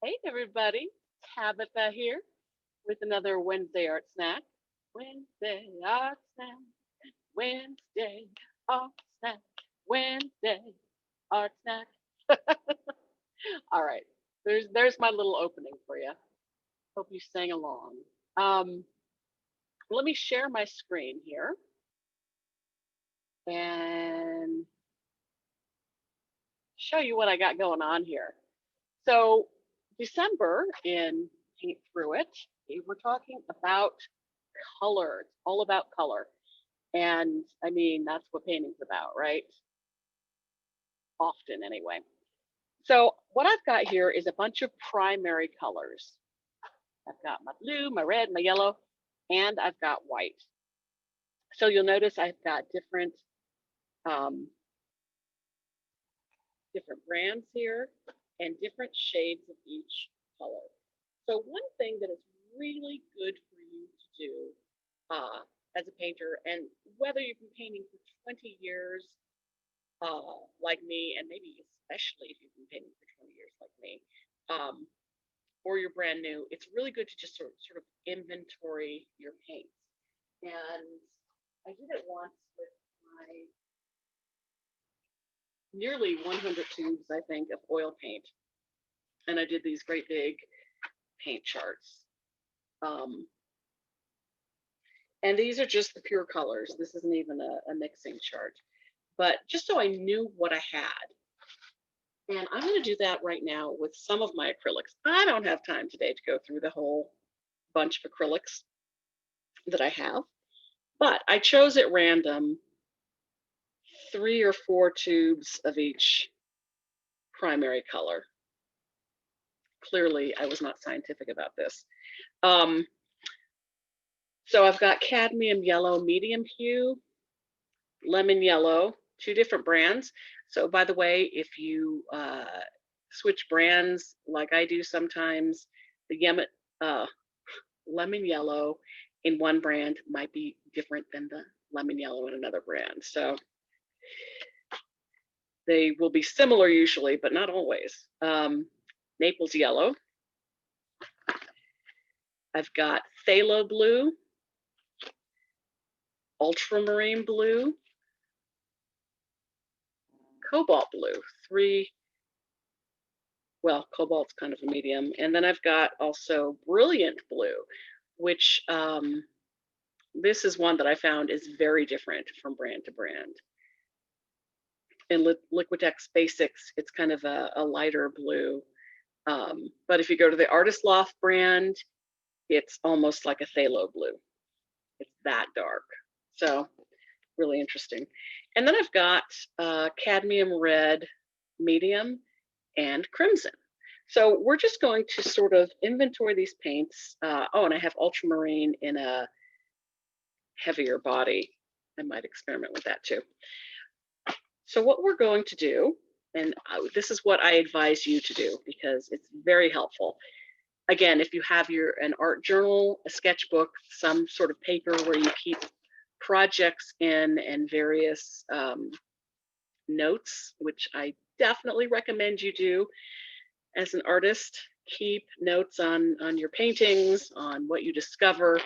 Hey everybody, Tabetha here with another Wednesday Art Snack. Wednesday Art Snack, Wednesday Art Snack, Wednesday Art Snack. All right, there's my little opening for you. Hope you sang along. Um, Let me share my screen here and show you what I got going on here. So December in Paint Through It, we're talking about color. It's all about color. And I mean, that's what painting's about, right? Often, anyway. So, what I've got here is a bunch of primary colors. I've got my blue, my red, my yellow, and I've got white. So, you'll notice I've got um, different brands here and different shades of each color. So, one thing that is really good for you to do as a painter, and whether you've been painting for 20 years like me, and maybe especially if you've been painting for 20 years like me, or you're brand new, it's really good to just sort of inventory your paints. And I did it once with my nearly 100 tubes, I think, of oil paint. And I did these great big paint charts. And these are just the pure colors. This isn't even a mixing chart. But just so I knew what I had. And I'm going to do that right now with some of my acrylics. I don't have time today to go through the whole bunch of acrylics that I have, but I chose at random 3 or 4 tubes of each primary color. Clearly, I was not scientific about this. So I've got cadmium yellow, medium hue, lemon yellow, 2 different brands. So by the way, if you switch brands like I do sometimes, the lemon yellow in one brand might be different than the lemon yellow in another brand. So they will be similar usually, but not always. Naples yellow. I've got phthalo blue, ultramarine blue, cobalt blue, 3. Well, cobalt's kind of a medium. And then I've got also brilliant blue, which this is one that I found is very different from brand to brand. In Liquitex Basics, it's kind of a lighter blue. But if you go to the Artist Loft brand, it's almost like a phthalo blue. It's that dark. So really interesting. And then I've got cadmium red, medium, and crimson. So we're just going to sort of inventory these paints. Oh, and I have ultramarine in a heavier body. I might experiment with that too. So what we're going to do, and this is what I advise you to do because it's very helpful. Again, if you have an art journal, a sketchbook, some sort of paper where you keep projects in and various notes, which I definitely recommend you do as an artist, keep notes on your paintings, on what you discover,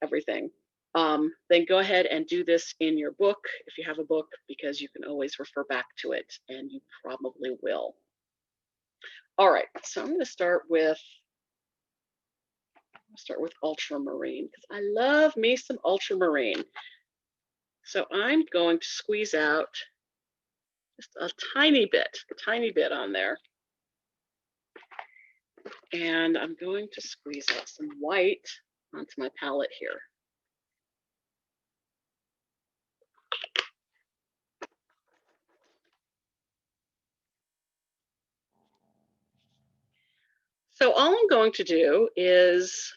everything. Then go ahead and do this in your book if you have a book, because you can always refer back to it, and you probably will. All right, so I'm going to start with ultramarine because I love me some ultramarine. So I'm going to squeeze out just a tiny bit on there. And I'm going to squeeze out some white onto my palette here. So all I'm going to do is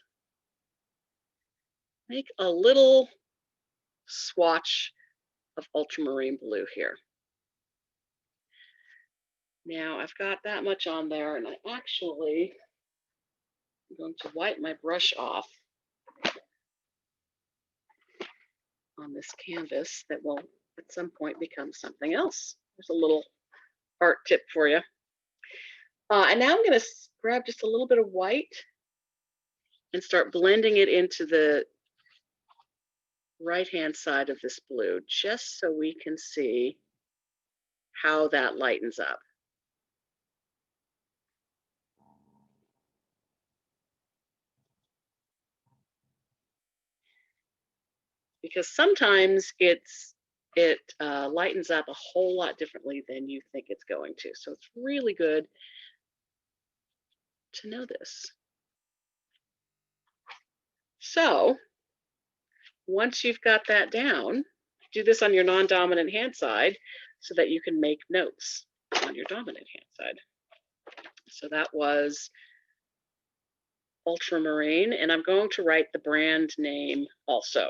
make a little swatch of ultramarine blue here. Now I've got that much on there, and I actually am going to wipe my brush off on this canvas that will at some point become something else. There's a little art tip for you. And now I'm going to grab just a little bit of white and start blending it into the right-hand side of this blue, just so we can see how that lightens up. Because sometimes it lightens up a whole lot differently than you think it's going to. So it's really good to know this. So once you've got that down, do this on your non-dominant hand side so that you can make notes on your dominant hand side. So that was Ultramarine, and I'm going to write the brand name also.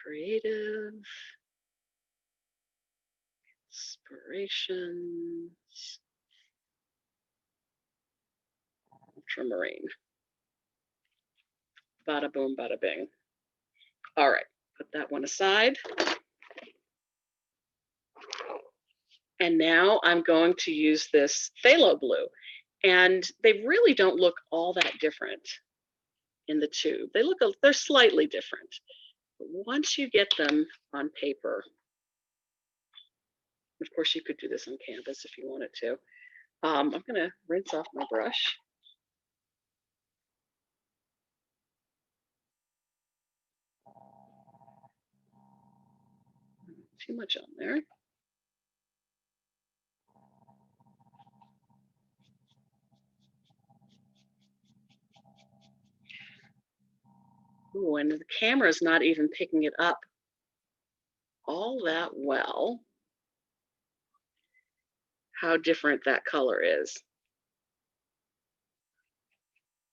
Creative Inspirations Ultramarine. Bada boom, bada bing. All right, put that one aside. And now I'm going to use this phthalo blue. And they really don't look all that different in the tube. They're slightly different. But once you get them on paper, of course you could do this on canvas if you wanted to. I'm gonna rinse off my brush. Too much on there. Ooh, and the camera's not even picking it up all that well, how different that color is.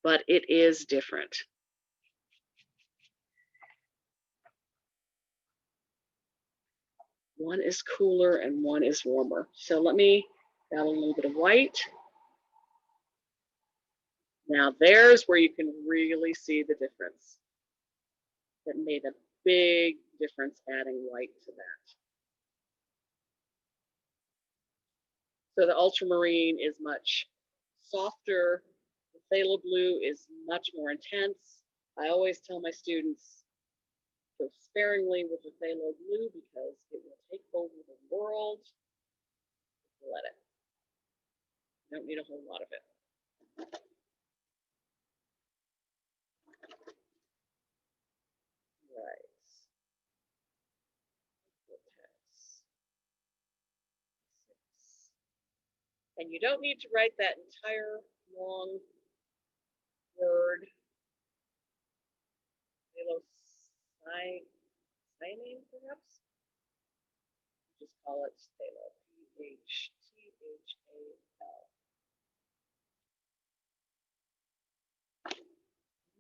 But it is different. One is cooler and one is warmer. So let me add a little bit of white. Now there's where you can really see the difference. That made a big difference adding white to that. So the ultramarine is much softer. The phthalo blue is much more intense. I always tell my students, go sparingly with the phthalo blue because it will take over the world. Let it. You don't need a whole lot of it. Right. And you don't need to write that entire long word. Phthalo perhaps? Just call it phthalo. P-H-T-H-A-L.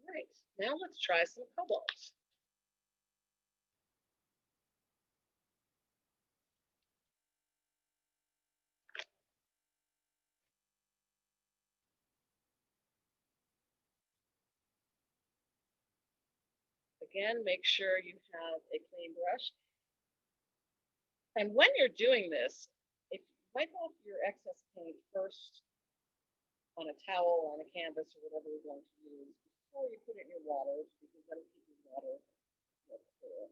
All right, now let's try some cobalt. Again, make sure you have a clean brush. And when you're doing this, if you wipe off your excess paint first on a towel, on a canvas, or whatever you're going to use, before you put it in your water, because that'll keep your water more clear.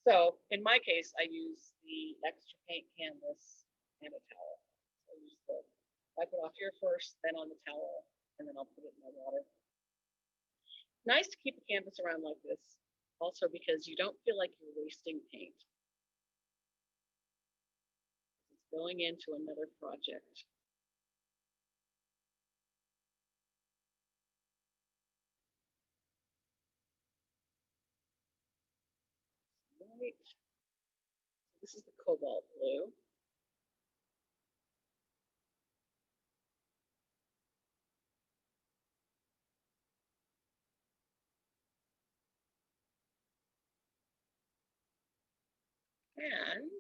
So in my case, I use the extra paint canvas and a towel. So I use wipe it off here first, then on the towel, and then I'll put it in my water. Nice to keep a canvas around like this, also because you don't feel like you're wasting paint. It's going into another project. Right. This is the cobalt blue. And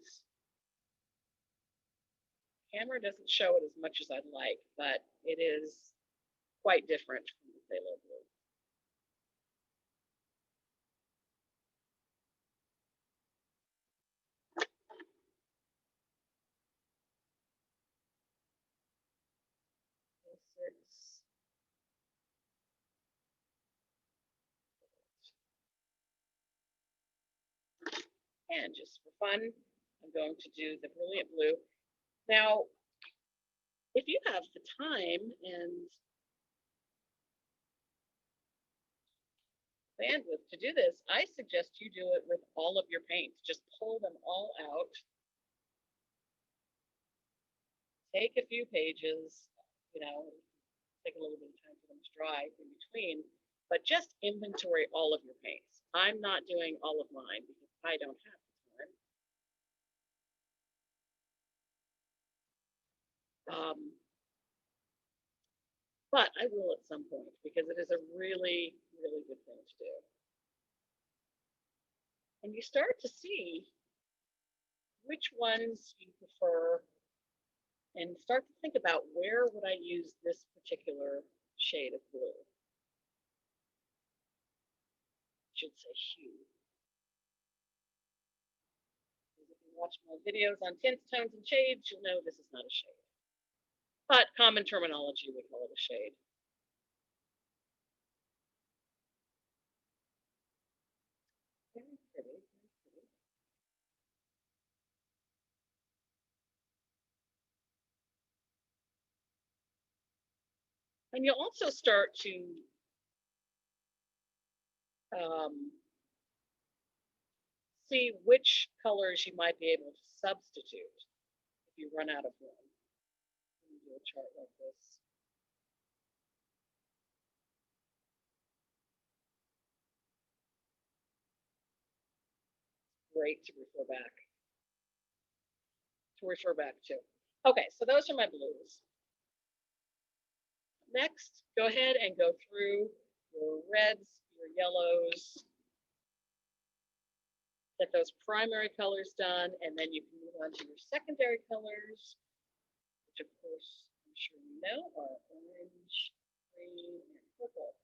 camera doesn't show it as much as I'd like, but it is quite different from the phthalo blue. 06. And just for fun, I'm going to do the Brilliant Blue. Now, if you have the time and bandwidth to do this, I suggest you do it with all of your paints. Just pull them all out. Take a few pages, take a little bit of time for them to dry in between, but just inventory all of your paints. I'm not doing all of mine because I don't have the time. But I will at some point because it is a really, really good thing to do. And you start to see which ones you prefer and start to think about where would I use this particular shade of blue. I should say hue. If you watch my videos on tints, tones, and shades, you'll know this is not a shade. But common terminology, we call it a shade. Very pretty, very pretty. And you'll also start to see which colors you might be able to substitute if you run out of one. Let me do a chart like this. Great to refer back to. Okay, so those are my blues. Next, go ahead and go through your reds, your yellows, get those primary colors done, and then you can move on to your secondary colors, which of course I'm sure you know are orange, green, and purple.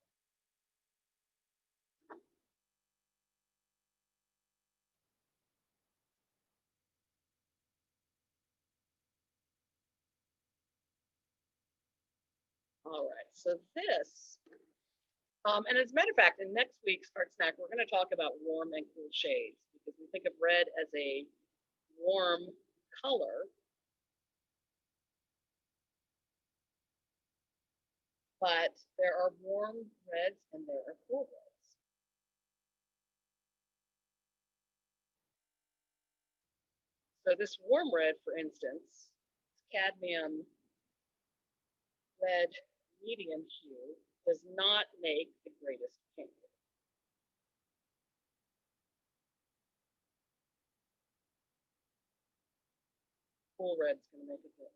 All right, so this, and as a matter of fact, in next week's Art Snack, we're going to talk about warm and cool shades because we think of red as a warm color, but there are warm reds and there are cool reds. So this warm red, for instance, cadmium red medium hue, does not make the greatest pink. Cool red's going to make it a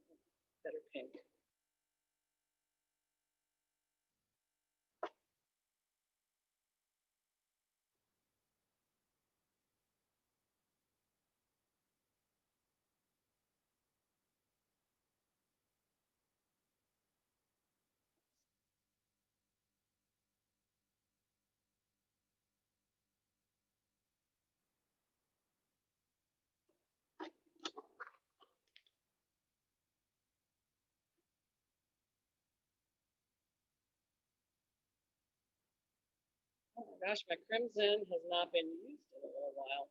better pink. Oh my gosh, my crimson has not been used in a little while.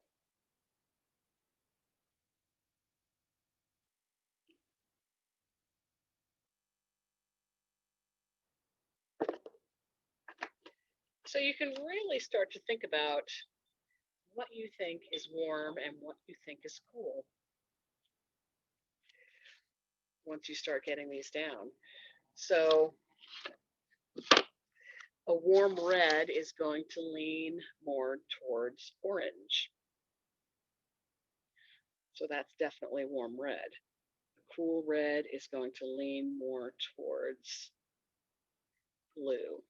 So you can really start to think about what you think is warm and what you think is cool once you start getting these down. So a warm red is going to lean more towards orange. So that's definitely warm red. A cool red is going to lean more towards blue.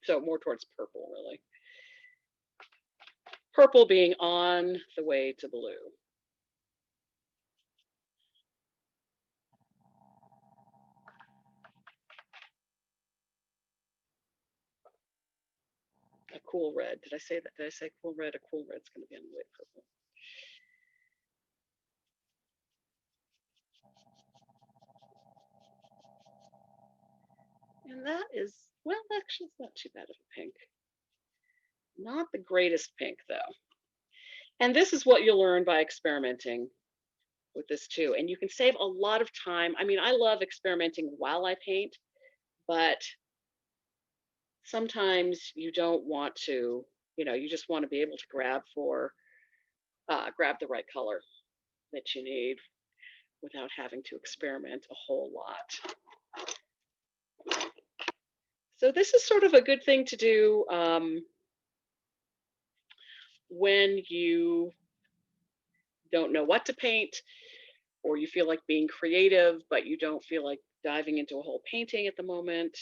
So more towards purple, really. Purple being on the way to blue. A cool red. Did I say that? Did I say cool red? A cool red's going to be on the way to purple. And that is, well, actually, it's not too bad of a pink. Not the greatest pink, though. And this is what you'll learn by experimenting with this too. And you can save a lot of time. I mean, I love experimenting while I paint, but sometimes you don't want to, you just want to be able to grab the right color that you need without having to experiment a whole lot. So this is sort of a good thing to do when you don't know what to paint, or you feel like being creative, but you don't feel like diving into a whole painting at the moment.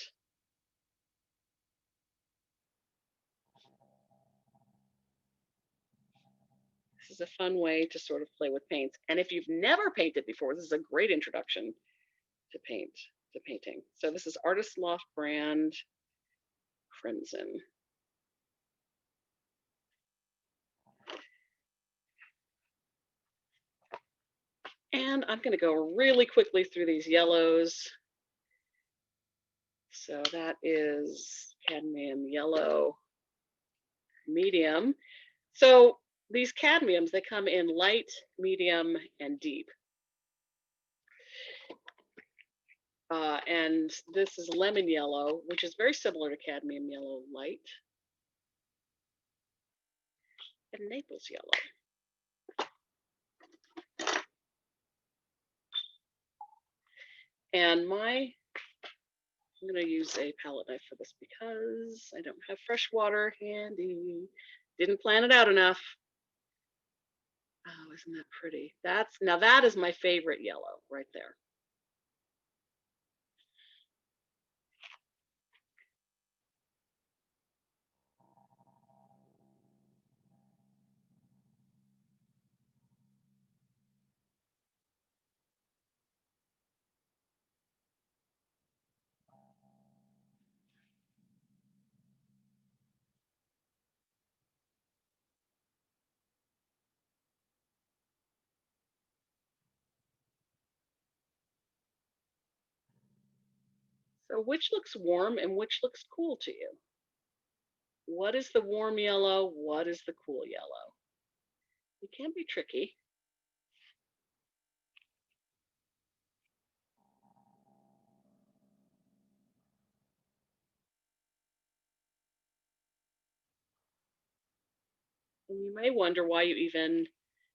This is a fun way to sort of play with paints. And if you've never painted before, this is a great introduction to painting. So this is Artist Loft brand Crimson. And I'm going to go really quickly through these yellows. So that is cadmium yellow medium. So these cadmiums, they come in light, medium, and deep. And this is lemon yellow, which is very similar to cadmium yellow light, and Naples yellow. And I'm going to use a palette knife for this because I don't have fresh water handy. Didn't plan it out enough. Oh, isn't that pretty? Now that is my favorite yellow right there. So which looks warm and which looks cool to you? What is the warm yellow? What is the cool yellow? It can be tricky. And you may wonder why you even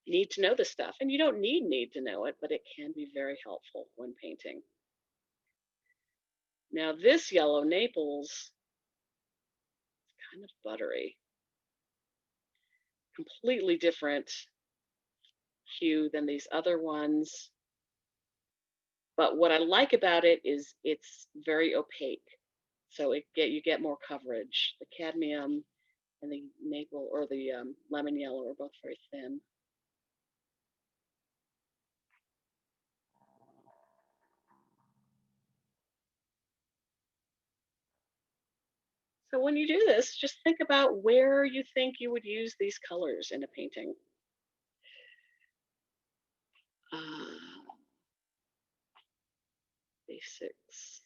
need to know this stuff. And you don't need to know it, but it can be very helpful when painting. Now this yellow Naples is kind of buttery. Completely different hue than these other ones. But what I like about it is it's very opaque. So you get more coverage. The cadmium and the maple or the lemon yellow are both very thin. So when you do this, just think about where you think you would use these colors in a painting. Basics,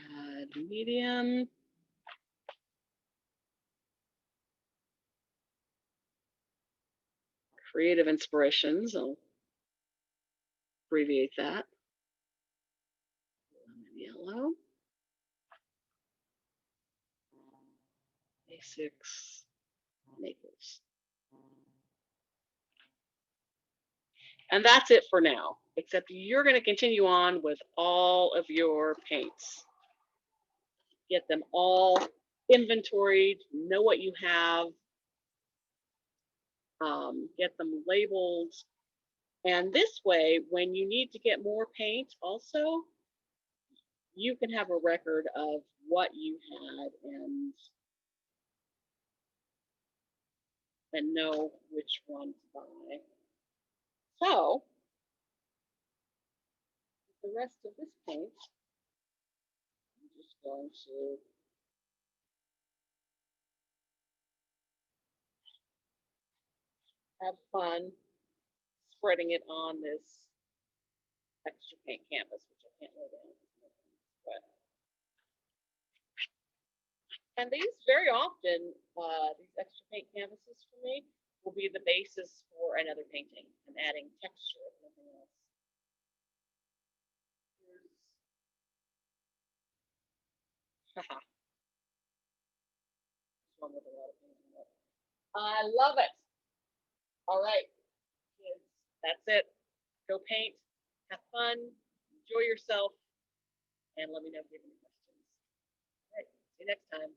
cad medium, creative inspirations. I'll abbreviate that. Lemon yellow, basics, Naples. And that's it for now, except you're going to continue on with all of your paints. Get them all inventoried, know what you have, get them labeled. And this way, when you need to get more paint also, you can have a record of what you had and know which one to buy. So the rest of this paint, I'm just going to have fun spreading it on this extra paint canvas, which I can't lay down. But, and these very often, these extra paint canvases for me will be the basis for another painting and adding texture if nothing else. Haha. One with a lot of paint in it. I love it. All right, kids, that's it. Go paint, have fun, enjoy yourself, and let me know if you have any questions. All right, see you next time.